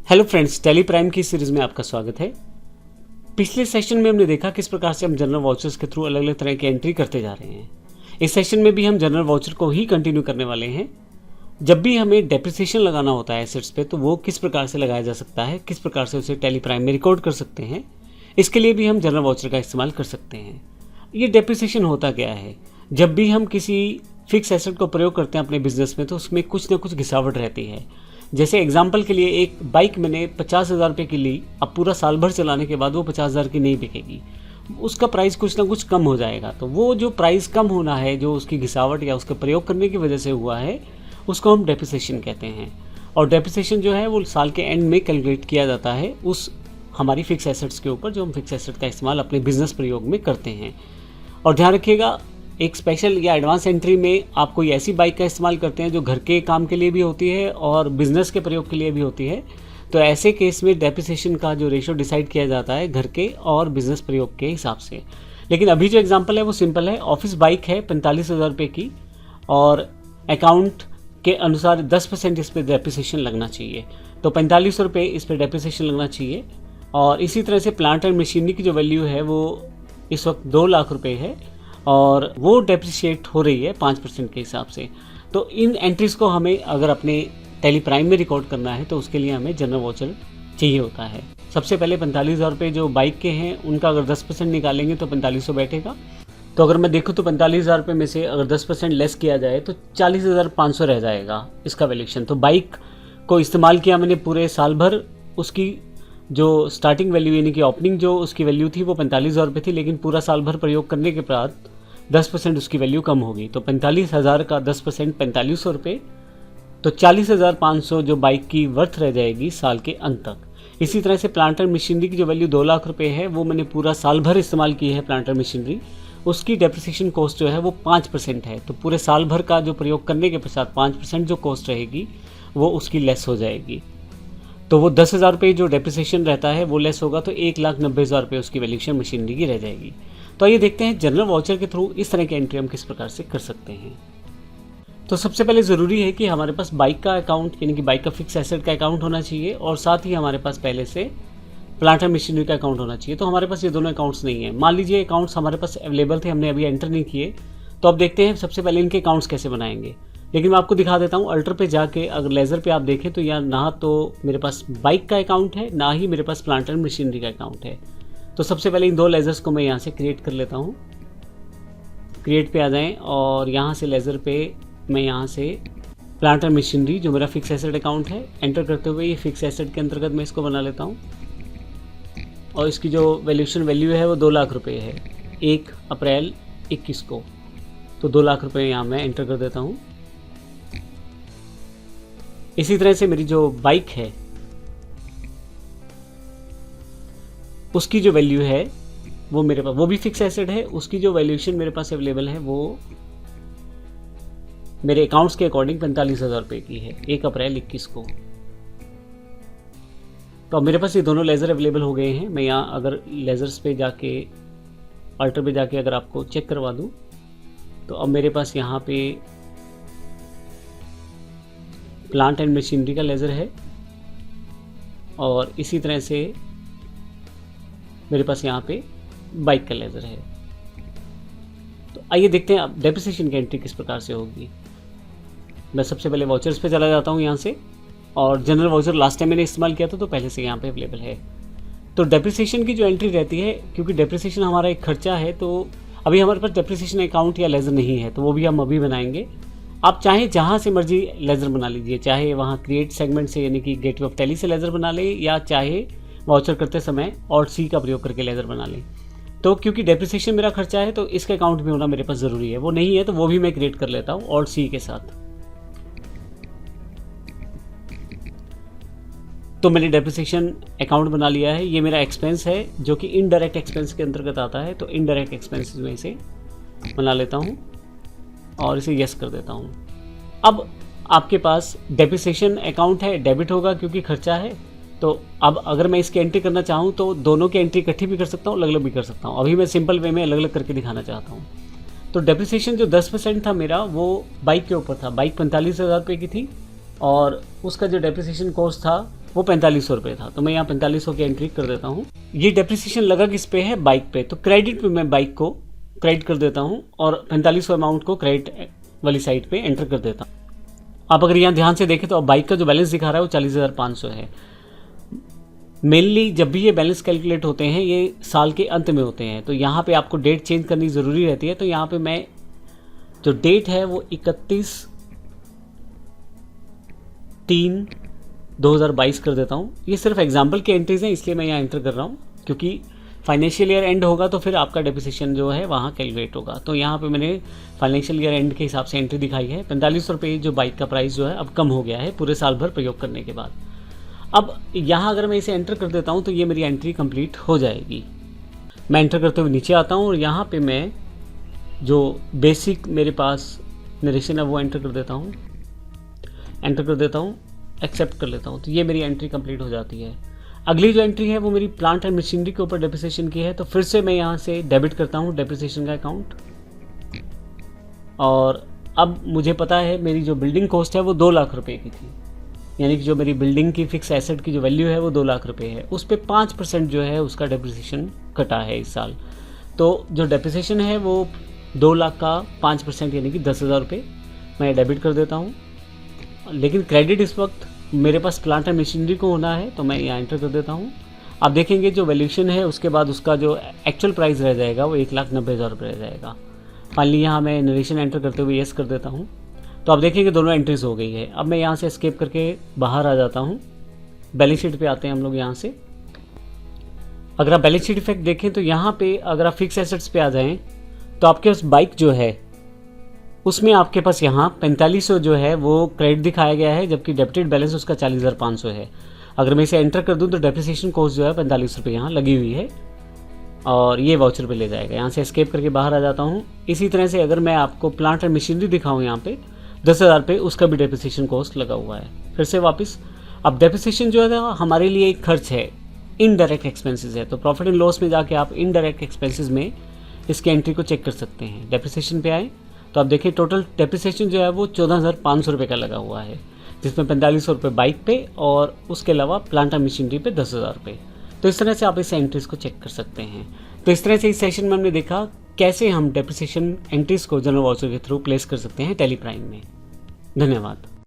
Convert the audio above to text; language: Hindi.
हेलो फ्रेंड्स, टेली प्राइम की सीरीज में आपका स्वागत है। पिछले सेशन में हमने देखा किस प्रकार से हम जनरल वाउचर्स के थ्रू अलग अलग तरह की एंट्री करते जा रहे हैं। इस सेशन में भी हम जनरल वाउचर को ही कंटिन्यू करने वाले हैं। जब भी हमें डेप्रिसिएशन लगाना होता है एसेट्स पे, तो वो किस प्रकार से लगाया जा सकता है, किस प्रकार से उसे टेली प्राइम में रिकॉर्ड कर सकते हैं, इसके लिए भी हम जनरल वाउचर का इस्तेमाल कर सकते हैं। ये डेप्रिसिएशन होता क्या है? जब भी हम किसी फिक्स एसेट को प्रयोग करते हैं अपने बिजनेस में, तो उसमें कुछ ना कुछ घिसावट रहती है। जैसे एग्जाम्पल के लिए एक बाइक मैंने 50,000 रुपये की ली, अब पूरा साल भर चलाने के बाद वो 50,000 की नहीं बिकेगी, उसका प्राइस कुछ ना कुछ कम हो जाएगा। तो वो जो प्राइस कम होना है, जो उसकी घिसावट या उसका प्रयोग करने की वजह से हुआ है, उसको हम डेप्रिसिएशन कहते हैं। और डेप्रिसिएशन जो है वो साल के एंड में कैलकुलेट किया जाता है उस हमारी फिक्स एसेट्स के ऊपर, जो हम फिक्स एसेट का इस्तेमाल अपने बिजनेस प्रयोग में करते हैं। और ध्यान रखिएगा, एक स्पेशल या एडवांस एंट्री में आप कोई ऐसी बाइक का इस्तेमाल करते हैं जो घर के काम के लिए भी होती है और बिजनेस के प्रयोग के लिए भी होती है, तो ऐसे केस में डेप्रिसिएशन का जो रेशो डिसाइड किया जाता है घर के और बिजनेस प्रयोग के हिसाब से। लेकिन अभी जो एग्जांपल है वो सिंपल है। ऑफिस बाइक है 45,000 रुपये की, और अकाउंट के अनुसार 10% इस पर डेप्रिसिएशन लगना चाहिए, तो 4500 रुपये इस पर डेप्रिसिएशन लगना चाहिए। और इसी तरह से प्लांट एंड मशीनरी की जो वैल्यू है वो इस वक्त 2 लाख रुपये है, और वो डेप्रिशिएट हो रही है 5% के हिसाब से। तो इन एंट्रीज़ को हमें अगर अपने टेली प्राइम में रिकॉर्ड करना है, तो उसके लिए हमें जनरल वाउचर चाहिए होता है। सबसे पहले 45,000 रुपये जो बाइक के हैं उनका अगर 10% निकालेंगे तो 4500 बैठेगा। तो अगर मैं देखूँ तो 45,000 रुपये में से अगर 10% लेस किया जाए तो 40,500 रह जाएगा इसका वैल्यूएशन। तो बाइक को इस्तेमाल किया मैंने पूरे साल भर, उसकी जो स्टार्टिंग वैल्यू यानी कि ओपनिंग जो उसकी वैल्यू थी वो 45,000 रुपये थी, लेकिन पूरा साल भर प्रयोग करने के बाद 10% उसकी वैल्यू कम होगी। तो 45,000 का 10% 4500 रुपये, तो 40,500 जो बाइक की वर्थ रह जाएगी साल के अंत तक। इसी तरह से प्लांट एंड मशीनरी की जो वैल्यू 2 लाख रुपये है, वो मैंने पूरा साल भर इस्तेमाल की है प्लांट एंड मशीनरी, उसकी डेप्रिसिएशन कॉस्ट जो है वो 5% है। तो पूरे साल भर का जो प्रयोग करने के पश्चात 5% जो कॉस्ट रहेगी वो उसकी लेस हो जाएगी। तो वो 10,000 रुपये जो डेप्रिसिएशन रहता है वो लेस होगा, तो 1,90,000 रुपये उसकी वैल्यूएशन मशीनरी की रह जाएगी। तो ये देखते हैं जनरल वाउचर के थ्रू इस तरह की एंट्री हम किस प्रकार से कर सकते हैं। तो सबसे पहले ज़रूरी है कि हमारे पास बाइक का अकाउंट यानी कि बाइक का फिक्स एसेट का अकाउंट होना चाहिए, और साथ ही हमारे पास पहले से प्लांट एंड मशीनरी का अकाउंट होना चाहिए। तो हमारे पास ये दोनों अकाउंट्स नहीं है। मान लीजिए अकाउंट्स हमारे पास अवेलेबल थे, हमने अभी एंटर नहीं किए, तो अब देखते हैं सबसे पहले इनके अकाउंट्स कैसे बनाएंगे। लेकिन मैं आपको दिखा देता हूँ, अल्टर पे जाके अगर लेज़र पे आप देखें तो यहाँ ना तो मेरे पास बाइक का अकाउंट है, ना ही मेरे पास प्लांट एंड मशीनरी का अकाउंट है। तो सबसे पहले इन 2 लेज़र्स को मैं यहाँ से क्रिएट कर लेता हूँ। क्रिएट पे आ जाएं, और यहाँ से लेज़र पे मैं यहाँ से प्लांट एंड मशीनरी जो मेरा फिक्स एसेट अकाउंट है एंटर करते हुए ये फिक्स एसेट के अंतर्गत मैं इसको बना लेता हूँ। और इसकी जो वैल्यूएशन वैल्यू है वो 2 लाख रुपये है 1 अप्रैल 21 को। तो 2 लाख रुपये यहाँ मैं एंटर कर देता हूँ। इसी तरह से मेरी जो बाइक है उसकी जो वैल्यू है वो मेरे पास, वो भी फिक्स एसेट है, उसकी जो वैल्यूएशन मेरे पास अवेलेबल है वो मेरे अकाउंट्स के अकॉर्डिंग 45,000 रुपये की है 1 अप्रैल 21 को। तो अब मेरे पास ये दोनों लेज़र अवेलेबल हो गए हैं। मैं यहाँ अगर लेज़र्स पे जाके अल्टर पे जाके अगर आपको चेक करवा दूँ, तो अब मेरे पास यहाँ पे प्लांट एंड मशीनरी का लेज़र है, और इसी तरह से मेरे पास यहाँ पे बाइक का लेज़र है। तो आइए देखते हैं अब डेप्रिसिएशन की एंट्री किस प्रकार से होगी। मैं सबसे पहले वाउचर्स पे चला जाता हूँ यहाँ से, और जनरल वाउचर लास्ट टाइम मैंने इस्तेमाल किया था तो पहले से यहाँ पे अवेलेबल है। तो डेप्रिसिएशन की जो एंट्री रहती है, क्योंकि डेप्रिसिएशन हमारा एक खर्चा है, तो अभी हमारे पास डेप्रिसिएशन अकाउंट या लेज़र नहीं है, तो वो भी हम अभी बनाएंगे। आप चाहे जहाँ से मर्जी लेज़र बना लीजिए, चाहे वहाँ क्रिएट सेगमेंट से यानी कि गेटवे ऑफ टैली से लेज़र बना लें, या चाहे वाउचर करते समय ऑल्ट सी का प्रयोग करके लेज़र बना लें। तो क्योंकि डेप्रिसिएशन मेरा खर्चा है, तो इसका अकाउंट भी होना मेरे पास ज़रूरी है। वो नहीं है तो वो भी मैं क्रिएट कर लेता हूँ ऑल्ट सी के साथ। तो मैंने डेप्रिसिएशन अकाउंट बना लिया है। ये मेरा एक्सपेंस है जो कि इनडायरेक्ट एक्सपेंस के अंतर्गत आता है, तो इनडायरेक्ट एक्सपेंसेस में इसे बना लेता हूँ और इसे यस कर देता हूँ। अब आपके पास डेप्रिसिएशन अकाउंट है, डेबिट होगा क्योंकि खर्चा है। तो अब अगर मैं इसकी एंट्री करना चाहूँ तो दोनों की एंट्री इकट्ठी भी कर सकता हूँ, अलग अलग भी कर सकता हूँ। अभी मैं सिंपल वे में अलग अलग करके दिखाना चाहता हूँ। तो डेप्रिसिएशन जो 10% था मेरा, वो बाइक के ऊपर था। बाइक 45,000 रुपये की थी, और उसका जो डेप्रिसिएशन कॉस्ट था वो 4500 रुपये था, तो मैं यहाँ 4500 की एंट्री कर देता हूँ। ये डेप्रिसिएशन लगा किस पे है, बाइक पे, तो क्रेडिट पे मैं बाइक को क्रेडिट कर देता हूँ और 4500 अमाउंट को क्रेडिट वाली साइड पे एंटर कर देता हूँ। आप अगर यहाँ ध्यान से देखें तो अब बाइक का जो बैलेंस दिखा रहा है वो 40,500 है। मेनली जब भी ये बैलेंस कैलकुलेट होते हैं ये साल के अंत में होते हैं, तो यहाँ पे आपको डेट चेंज करनी ज़रूरी रहती है। तो यहाँ पे मैं जो डेट है वो 31/3/2022 कर देता हूँ। ये सिर्फ एग्जाम्पल की एंट्रीज हैं, इसलिए मैं यहाँ एंटर कर रहा हूँ, क्योंकि फाइनेंशियल ईयर एंड होगा तो फिर आपका डेप्रिसिएशन जो है वहाँ कैलकुलेट होगा। तो यहाँ पे मैंने फाइनेंशियल ईयर एंड के हिसाब से एंट्री दिखाई है। 4500 रुपये जो बाइक का प्राइस जो है अब कम हो गया है पूरे साल भर प्रयोग करने के बाद। अब यहाँ अगर मैं इसे एंटर कर देता हूँ तो ये मेरी एंट्री कंप्लीट हो जाएगी। मैं एंटर करते हुए नीचे आता हूँ और यहाँ पे मैं जो बेसिक मेरे पास नरेशन है वो एंटर कर देता हूँ, एक्सेप्ट कर लेता हूँ, तो ये मेरी एंट्री कंप्लीट हो जाती है। अगली जो एंट्री है वो मेरी प्लांट एंड मशीनरी के ऊपर डेप्रिसिएशन की है, तो फिर से मैं यहाँ से डेबिट करता हूँ डेप्रिसिएशन का अकाउंट। और अब मुझे पता है मेरी जो बिल्डिंग कॉस्ट है वो 2 लाख रुपए की थी, यानी कि जो मेरी बिल्डिंग की फिक्स एसेट की जो वैल्यू है वो 2 लाख रुपए है, उस पर 5% जो है उसका डेप्रिसिएशन कटा है इस साल। तो जो डेप्रिसिएशन है वो 2 लाख का 5% यानी कि 10,000 रुपये मैं डेबिट कर देता हूँ। लेकिन क्रेडिट इस वक्त मेरे पास प्लांट एंड मशीनरी को होना है, तो मैं यहाँ एंटर कर देता हूँ। आप देखेंगे जो वैल्यूएशन है उसके बाद उसका जो एक्चुअल प्राइस रह जाएगा वो 1,90,000 रुपये रह जाएगा। फाइनली यहाँ मैं नरेशन एंटर करते हुए येस कर देता हूँ, तो आप देखेंगे दोनों एंट्रीज हो गई है। अब मैं यहाँ से एस्केप करके बाहर आ जाता हूँ। बैलेंस शीट पे आते हैं हम लोग यहाँ से। अगर आप बैलेंस शीट इफेक्ट देखें तो यहाँ पे अगर आप फिक्स एसेट्स पे आ जाएं तो आपके पास बाइक जो है उसमें आपके पास यहाँ 4500 जो है वो क्रेडिट दिखाया गया है, जबकि डेबिटेड बैलेंस उसका 40,500 है। अगर मैं इसे एंटर कर दूँ तो डेप्रिसिएशन कॉस्ट जो है 45 रुपये यहाँ लगी हुई है और ये वाउचर पे ले जाएगा। यहाँ से एस्केप करके बाहर आ जाता हूँ। इसी तरह से अगर मैं आपको प्लांट एंड मशीनरी दिखाऊँ यहाँ पे 10,000 पे, उसका भी डेप्रिसिएशन कॉस्ट लगा हुआ है। फिर से वापस, अब डेप्रिसिएशन जो है हमारे लिए एक खर्च है, इनडायरेक्ट एक्सपेंसेस है, तो प्रॉफिट एंड लॉस में जाके आप इनडायरेक्ट एक्सपेंसेस में इसकी एंट्री को चेक कर सकते हैं। डेप्रिसिएशन पे आए तो आप देखिए टोटल डेप्रिसिएशन जो है वो 14,500 रुपये का लगा हुआ है, जिसमें 4500 रुपये बाइक पे और उसके अलावा प्लांट एंड मशीनरी पे 10,000 रुपये। तो इस तरह से आप इस एंट्रीज को चेक कर सकते हैं। तो इस तरह से इस सेशन में हमने देखा कैसे हम डेप्रिसिएशन एंट्रीज को जनरल वाउचर के थ्रू प्लेस कर सकते हैं टैली प्राइम में। धन्यवाद।